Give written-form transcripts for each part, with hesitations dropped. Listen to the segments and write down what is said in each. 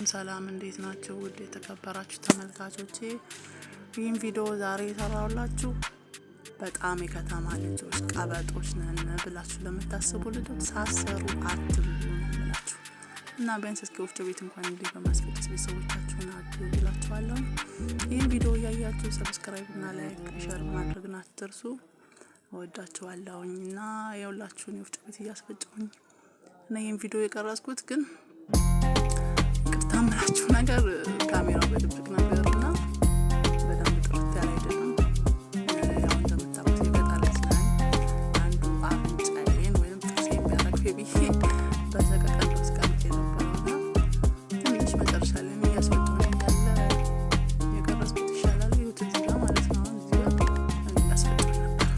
ሰላም እንዴት ናችሁ? ውድ የተከበራችሁ ተመልካቾቼ ይህን ቪዲዮ ዛሬ የሰራሁላችሁ በጣም የከተማ ልጆች ቀበጦች ነን ብላችሁ ለምታስቡ ልጆች ሳሰሩ አትብሉ ብላችሁ እና ቢያንስ እስኪ ወፍጮ ቤት እንኳን እንዴ በማስፈጨት ቤተሰቦቻችሁን አትብሉ ብላችኋለሁ። ይህን ቪዲዮ እያያችሁ ሰብስክራይብ እና ላይክ ሼር ማድረግን አትርሱ። እወዳችኋለሁኝ እና የሁላችሁን የወፍጮ ቤት እያስፈጨሁኝ እና ይህን ቪዲዮ የቀረጽኩት ግን ታምራችሁ ነገር ካሜራው በድብቅ ነበርና በጣም ጥርት ያለ አይደለም። ያው እንደምታውቁት የገጠር ልጅ ነኝ። አንዱ አፍንጫዬን ወይም ጥርሴን ቢያረግፍ ብዬ በሰቀቀን ወስቀምጬ ነበርና ትንሽ መጨረሻ ላይ እያስፈጨሁኝ ያለ የቀረጽኩት ይሻላል። ይሁት እዚህ ጋር ማለት ነው። እዚህ ጋር እያስፈጨሁኝ ነበር።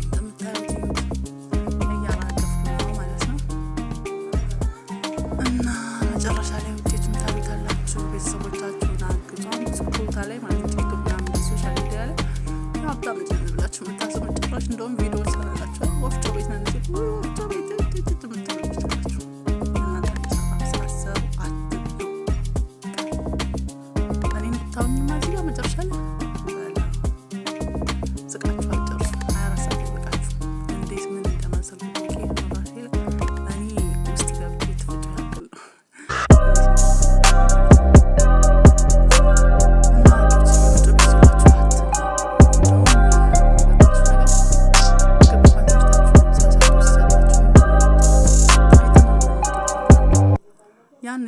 እንደምታዩት እያራገፍኩ ነው ማለት ነው እና መጨረሻ ላይ ውጤቱን ታዩታላችሁ። ቤተሰቦቻችሁን አግዟን ስፖርታ ላይ ማለት ነው። ምናምን ሶሻል ሚዲያ ላይ ሀብታም ልጅ ነን ብላችሁ የምታስቡ ጭራሽ እንደውም ቪዲዮ ሰራላችኋል። ወፍጮ ቤት ነን ወፍጮ ቤት የምትላችሁ እናንተ ሳሰሩ አትብሉ። እኔን ብታውኝማ እዚህ ጋር መጨረሻ ላይ ስቃችሁ አትጨርሱ። 24 ሰዓት ይበቃችሁ። እንዴት ምን እንደመሰልኩ ራሴ እኔ ውስጥ ገብቼ ትፍጭ ያክል ነው። ያን